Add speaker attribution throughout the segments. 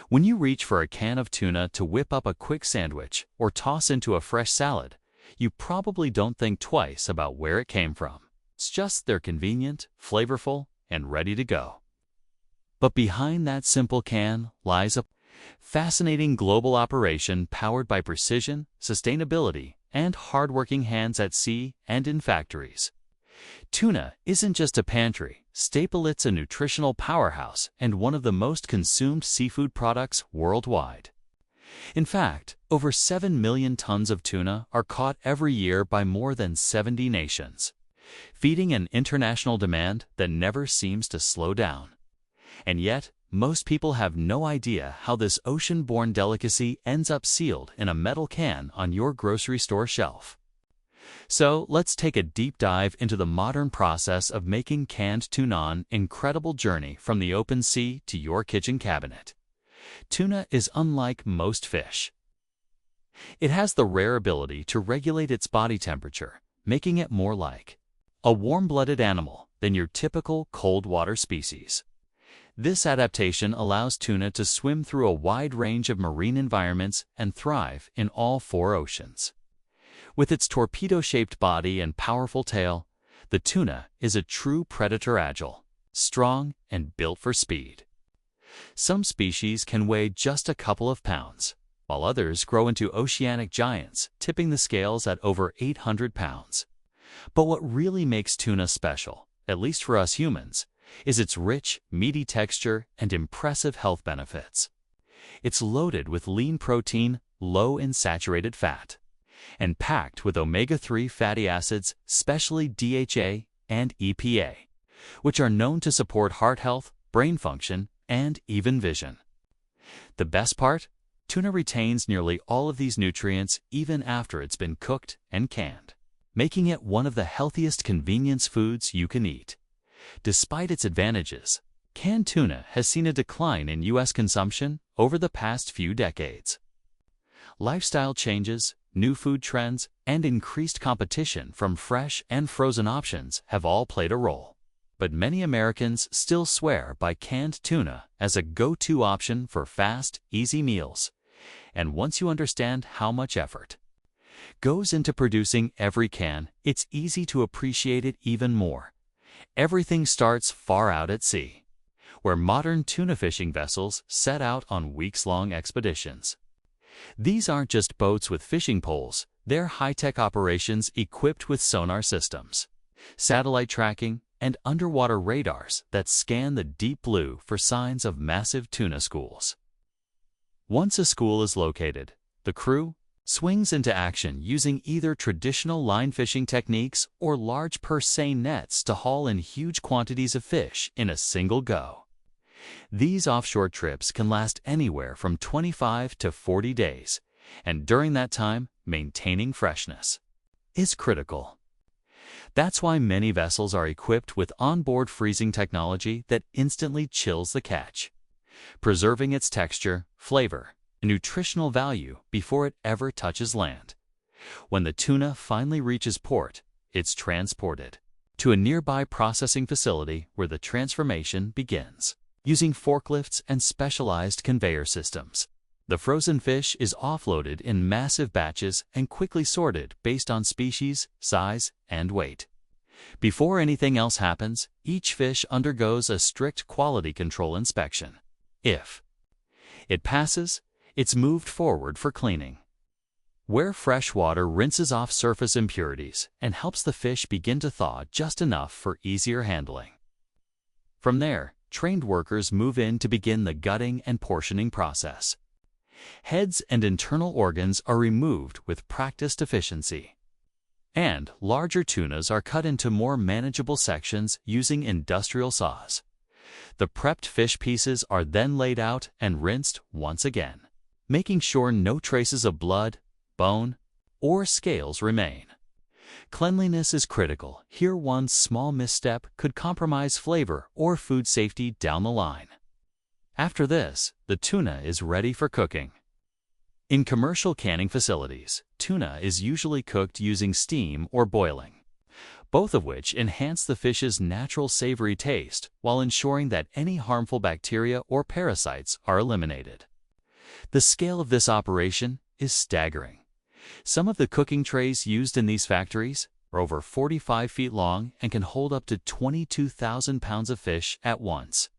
Speaker 1: When you reach for a can of tuna to whip up a quick sandwich or toss into a fresh salad, you probably don't think twice about where it came from. It's just they're convenient, flavorful, and ready to go. But behind that simple can lies a fascinating global operation powered by precision, sustainability, and hardworking hands at sea and in factories. Tuna isn't just a pantry staple, it's a nutritional powerhouse and one of the most consumed seafood products worldwide. In fact, over 7 million tons of tuna are caught every year by more than 70 nations, feeding an international demand that never seems to slow down. And yet, most people have no idea how this ocean-born delicacy ends up sealed in a metal can on your grocery store shelf. So let's take a deep dive into the modern process of making canned tuna, an incredible journey from the open sea to your kitchen cabinet. Tuna is unlike most fish. It has the rare ability to regulate its body temperature, making it more like a warm-blooded animal than your typical cold water species. This adaptation allows tuna to swim through a wide range of marine environments and thrive in all 4 oceans. With its torpedo-shaped body and powerful tail, the tuna is a true predator, agile, strong, and built for speed. Some species can weigh just a couple of pounds, while others grow into oceanic giants, tipping the scales at over 800 pounds. But what really makes tuna special, at least for us humans, is its rich, meaty texture and impressive health benefits. It's loaded with lean protein, low in saturated fat, and packed with omega-3 fatty acids, especially DHA and EPA, which are known to support heart health, brain function, and even vision. The best part? Tuna retains nearly all of these nutrients even after it's been cooked and canned, making it one of the healthiest convenience foods you can eat. Despite its advantages, canned tuna has seen a decline in U.S. consumption over the past few decades. Lifestyle changes, new food trends, and increased competition from fresh and frozen options have all played a role. But many Americans still swear by canned tuna as a go-to option for fast, easy meals. And once you understand how much effort goes into producing every can, it's easy to appreciate it even more. Everything starts far out at sea, where modern tuna fishing vessels set out on weeks-long expeditions. These aren't just boats with fishing poles, they're high-tech operations equipped with sonar systems, satellite tracking, and underwater radars that scan the deep blue for signs of massive tuna schools. Once a school is located, the crew swings into action using either traditional line fishing techniques or large purse seine nets to haul in huge quantities of fish in a single go. These offshore trips can last anywhere from 25 to 40 days, and during that time, maintaining freshness is critical. That's why many vessels are equipped with onboard freezing technology that instantly chills the catch, preserving its texture, flavor, and nutritional value before it ever touches land. When the tuna finally reaches port, it's transported to a nearby processing facility where the transformation begins. Using forklifts and specialized conveyor systems, the frozen fish is offloaded in massive batches and quickly sorted based on species, size, and weight. Before anything else happens, each fish undergoes a strict quality control inspection. If it passes, it's moved forward for cleaning, where fresh water rinses off surface impurities and helps the fish begin to thaw just enough for easier handling. From there, trained workers move in to begin the gutting and portioning process. Heads and internal organs are removed with practiced efficiency, and larger tunas are cut into more manageable sections using industrial saws. The prepped fish pieces are then laid out and rinsed once again, making sure no traces of blood, bone, or scales remain. Cleanliness is critical. Here, one small misstep could compromise flavor or food safety down the line. After this, the tuna is ready for cooking. In commercial canning facilities, tuna is usually cooked using steam or boiling, both of which enhance the fish's natural savory taste while ensuring that any harmful bacteria or parasites are eliminated. The scale of this operation is staggering. Some of the cooking trays used in these factories are over 45 feet long and can hold up to 22,000 pounds of fish at once.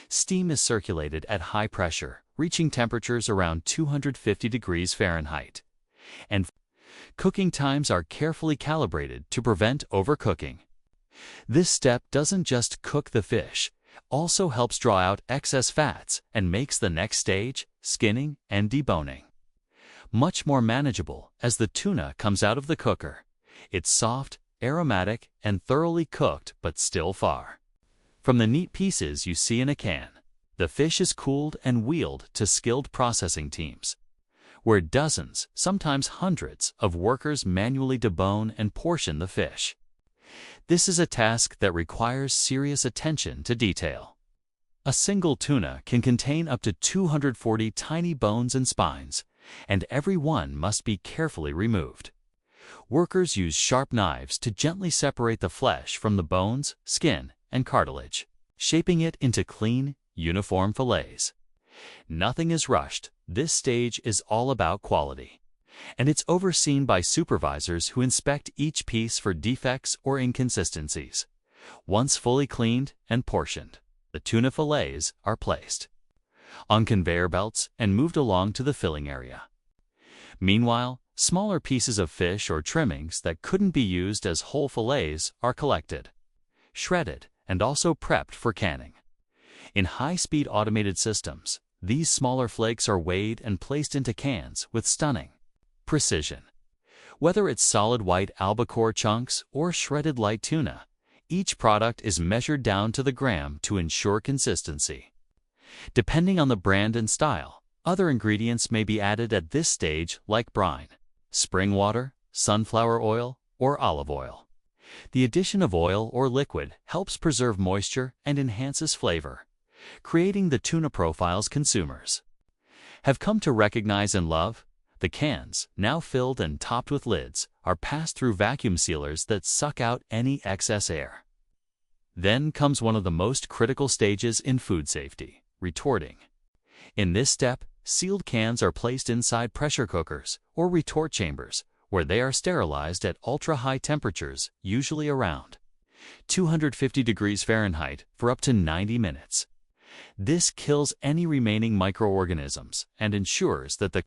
Speaker 1: Steam is circulated at high pressure, reaching temperatures around 250 degrees Fahrenheit. And cooking times are carefully calibrated to prevent overcooking. This step doesn't just cook the fish, also helps draw out excess fats and makes the next stage, skinning and deboning, much more manageable as the tuna comes out of the cooker. It's soft, aromatic, and thoroughly cooked, but still far from the neat pieces you see in a can. The fish is cooled and wheeled to skilled processing teams, where dozens, sometimes hundreds, of workers manually debone and portion the fish. This is a task that requires serious attention to detail. A single tuna can contain up to 240 tiny bones and spines, and every one must be carefully removed. Workers use sharp knives to gently separate the flesh from the bones, skin, and cartilage, shaping it into clean, uniform fillets. Nothing is rushed. This stage is all about quality, and it's overseen by supervisors who inspect each piece for defects or inconsistencies. Once fully cleaned and portioned, the tuna fillets are placed on conveyor belts and moved along to the filling area. Meanwhile, smaller pieces of fish or trimmings that couldn't be used as whole fillets are collected, shredded, and also prepped for canning. In high-speed automated systems, these smaller flakes are weighed and placed into cans with stunning precision. Whether it's solid white albacore chunks or shredded light tuna, each product is measured down to the gram to ensure consistency. Depending on the brand and style, other ingredients may be added at this stage like brine, spring water, sunflower oil, or olive oil. The addition of oil or liquid helps preserve moisture and enhances flavor, creating the tuna profiles consumers have come to recognize and love. The cans, now filled and topped with lids, are passed through vacuum sealers that suck out any excess air. Then comes one of the most critical stages in food safety, retorting. In this step, sealed cans are placed inside pressure cookers or retort chambers, where they are sterilized at ultra-high temperatures, usually around 250 degrees Fahrenheit, for up to 90 minutes. This kills any remaining microorganisms and ensures that the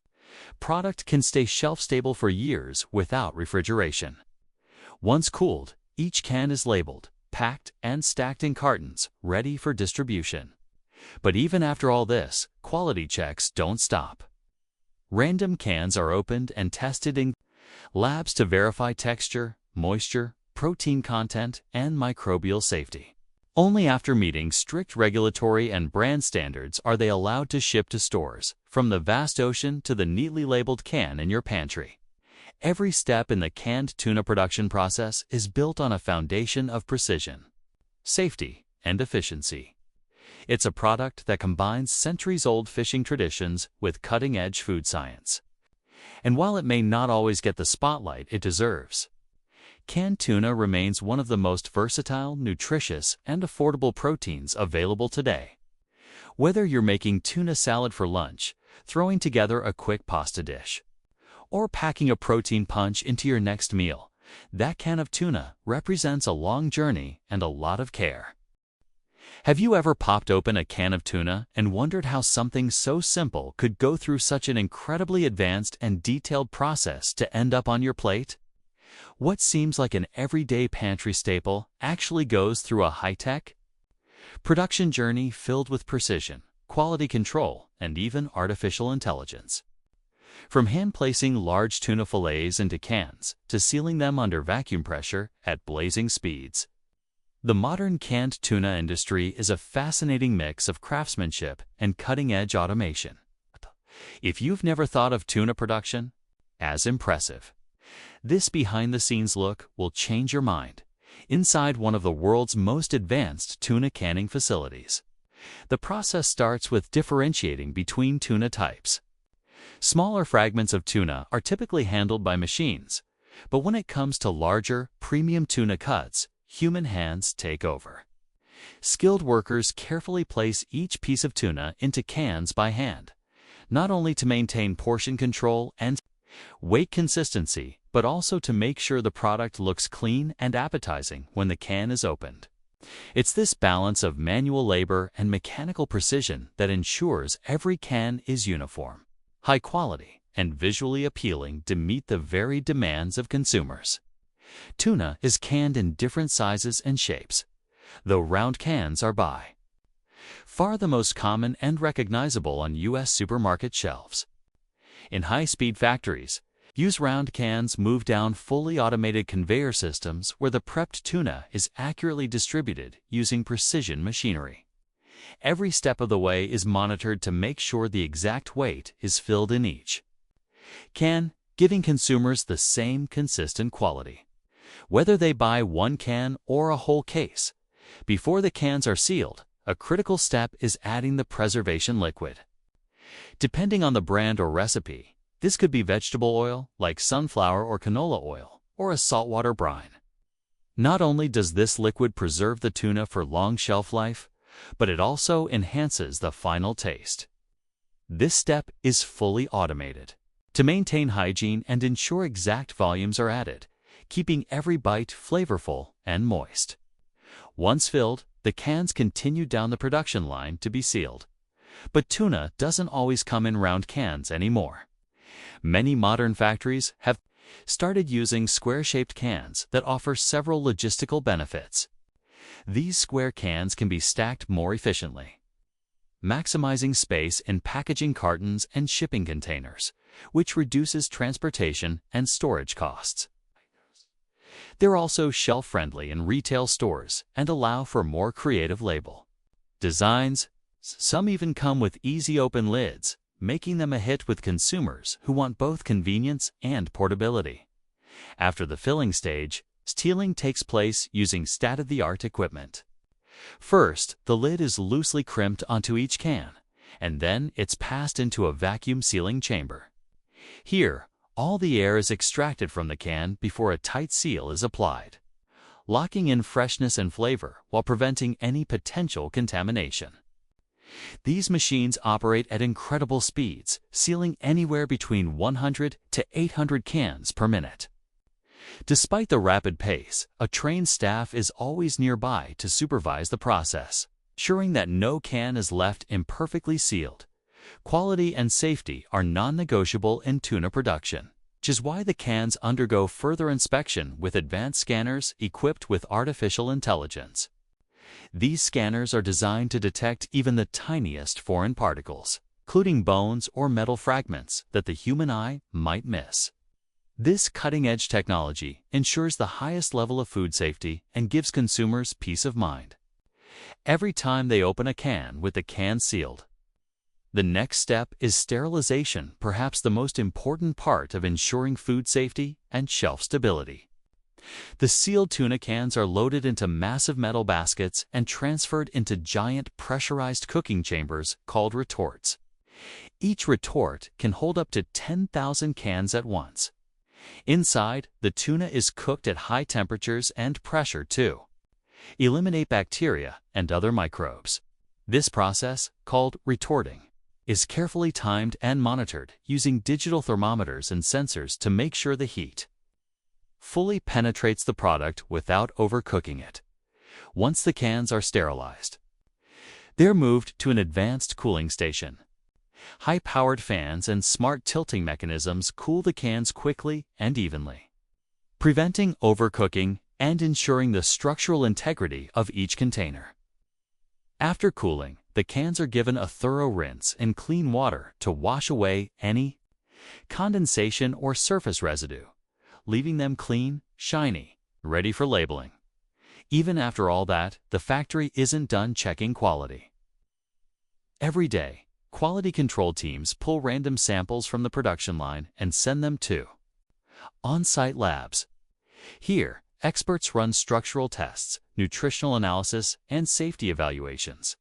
Speaker 1: product can stay shelf-stable for years without refrigeration. Once cooled, each can is labeled, packed, and stacked in cartons, ready for distribution. But even after all this, quality checks don't stop. Random cans are opened and tested in labs to verify texture, moisture, protein content, and microbial safety. Only after meeting strict regulatory and brand standards are they allowed to ship to stores, from the vast ocean to the neatly labeled can in your pantry. Every step in the canned tuna production process is built on a foundation of precision, safety, and efficiency. It's a product that combines centuries-old fishing traditions with cutting-edge food science. And while it may not always get the spotlight it deserves, canned tuna remains one of the most versatile, nutritious, and affordable proteins available today. Whether you're making tuna salad for lunch, throwing together a quick pasta dish, or packing a protein punch into your next meal, that can of tuna represents a long journey and a lot of care. Have you ever popped open a can of tuna and wondered how something so simple could go through such an incredibly advanced and detailed process to end up on your plate? What seems like an everyday pantry staple actually goes through a high-tech production journey filled with precision, quality control, and even artificial intelligence. From hand-placing large tuna fillets into cans to sealing them under vacuum pressure at blazing speeds, the modern canned tuna industry is a fascinating mix of craftsmanship and cutting-edge automation. If you've never thought of tuna production as impressive, this behind-the-scenes look will change your mind. Inside one of the world's most advanced tuna canning facilities, the process starts with differentiating between tuna types. Smaller fragments of tuna are typically handled by machines, but when it comes to larger, premium tuna cuts, human hands take over. Skilled workers carefully place each piece of tuna into cans by hand, not only to maintain portion control and weight consistency, but also to make sure the product looks clean and appetizing when the can is opened. It's this balance of manual labor and mechanical precision that ensures every can is uniform, high quality, and visually appealing to meet the varied demands of consumers. Tuna is canned in different sizes and shapes, though round cans are by far the most common and recognizable on U.S. supermarket shelves. In high-speed factories, use round cans move down fully automated conveyor systems where the prepped tuna is accurately distributed using precision machinery. Every step of the way is monitored to make sure the exact weight is filled in each can, giving consumers the same consistent quality, whether they buy one can or a whole case. Before the cans are sealed, a critical step is adding the preservation liquid. Depending on the brand or recipe, this could be vegetable oil like sunflower or canola oil, or a saltwater brine. Not only does this liquid preserve the tuna for long shelf life, but it also enhances the final taste. This step is fully automated to maintain hygiene and ensure exact volumes are added, keeping every bite flavorful and moist. Once filled, the cans continue down the production line to be sealed. But tuna doesn't always come in round cans anymore. Many modern factories have started using square-shaped cans that offer several logistical benefits. These square cans can be stacked more efficiently, maximizing space in packaging cartons and shipping containers, which reduces transportation and storage costs. They're also shelf-friendly in retail stores and allow for more creative label designs. Some even come with easy open lids, making them a hit with consumers who want both convenience and portability. After the filling stage, sealing takes place using state-of-the-art equipment. First, the lid is loosely crimped onto each can, and then it's passed into a vacuum sealing chamber. Here, all the air is extracted from the can before a tight seal is applied, locking in freshness and flavor while preventing any potential contamination. These machines operate at incredible speeds, sealing anywhere between 100 to 800 cans per minute. Despite the rapid pace, a trained staff is always nearby to supervise the process, ensuring that no can is left imperfectly sealed. Quality and safety are non-negotiable in tuna production, which is why the cans undergo further inspection with advanced scanners equipped with artificial intelligence. These scanners are designed to detect even the tiniest foreign particles, including bones or metal fragments that the human eye might miss. This cutting-edge technology ensures the highest level of food safety and gives consumers peace of mind every time they open a can with the can sealed. The next step is sterilization, perhaps the most important part of ensuring food safety and shelf stability. The sealed tuna cans are loaded into massive metal baskets and transferred into giant pressurized cooking chambers called retorts. Each retort can hold up to 10,000 cans at once. Inside, the tuna is cooked at high temperatures and pressure to eliminate bacteria and other microbes. This process, called retorting, is carefully timed and monitored using digital thermometers and sensors to make sure the heat fully penetrates the product without overcooking it. Once the cans are sterilized, they're moved to an advanced cooling station. High-powered fans and smart tilting mechanisms cool the cans quickly and evenly, preventing overcooking and ensuring the structural integrity of each container. After cooling, the cans are given a thorough rinse in clean water to wash away any condensation or surface residue, leaving them clean, shiny, ready for labeling. Even after all that, the factory isn't done checking quality. Every day, quality control teams pull random samples from the production line and send them to on-site labs. Here, experts run structural tests, nutritional analysis, and safety evaluations.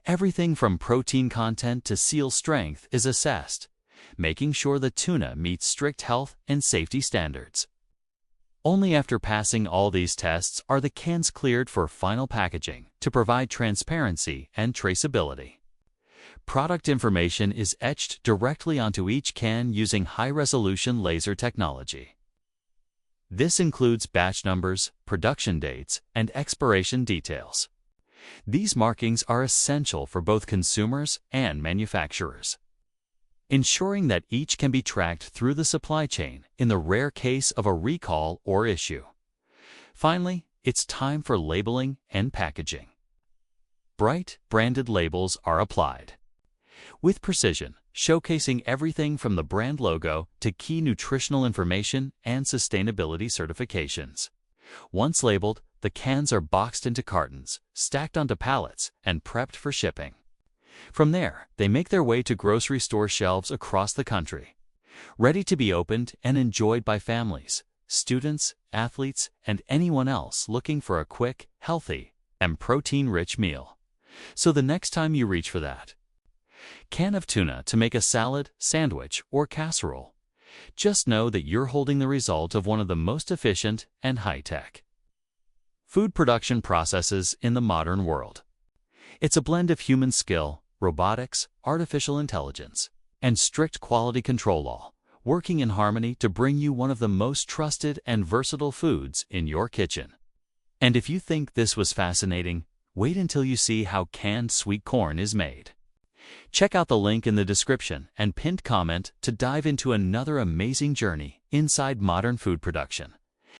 Speaker 1: Everything from protein content to seal strength is assessed, making sure the tuna meets strict health and safety standards. Only after passing all these tests are the cans cleared for final packaging to provide transparency and traceability. Product information is etched directly onto each can using high-resolution laser technology. This includes batch numbers, production dates, and expiration details. These markings are essential for both consumers and manufacturers, ensuring that each can be tracked through the supply chain in the rare case of a recall or issue. Finally, it's time for labeling and packaging. Bright, branded labels are applied, with precision, showcasing everything from the brand logo to key nutritional information and sustainability certifications. Once labeled, the cans are boxed into cartons, stacked onto pallets, and prepped for shipping. From there, they make their way to grocery store shelves across the country, ready to be opened and enjoyed by families, students, athletes, and anyone else looking for a quick, healthy, and protein-rich meal. So the next time you reach for that can of tuna to make a salad, sandwich, or casserole, just know that you're holding the result of one of the most efficient and high-tech food production processes in the modern world. It's a blend of human skill, robotics, artificial intelligence, and strict quality control, all working in harmony to bring you one of the most trusted and versatile foods in your kitchen. And if you think this was fascinating, wait until you see how canned sweet corn is made. Check out the link in the description and pinned comment to dive into another amazing journey inside modern food production.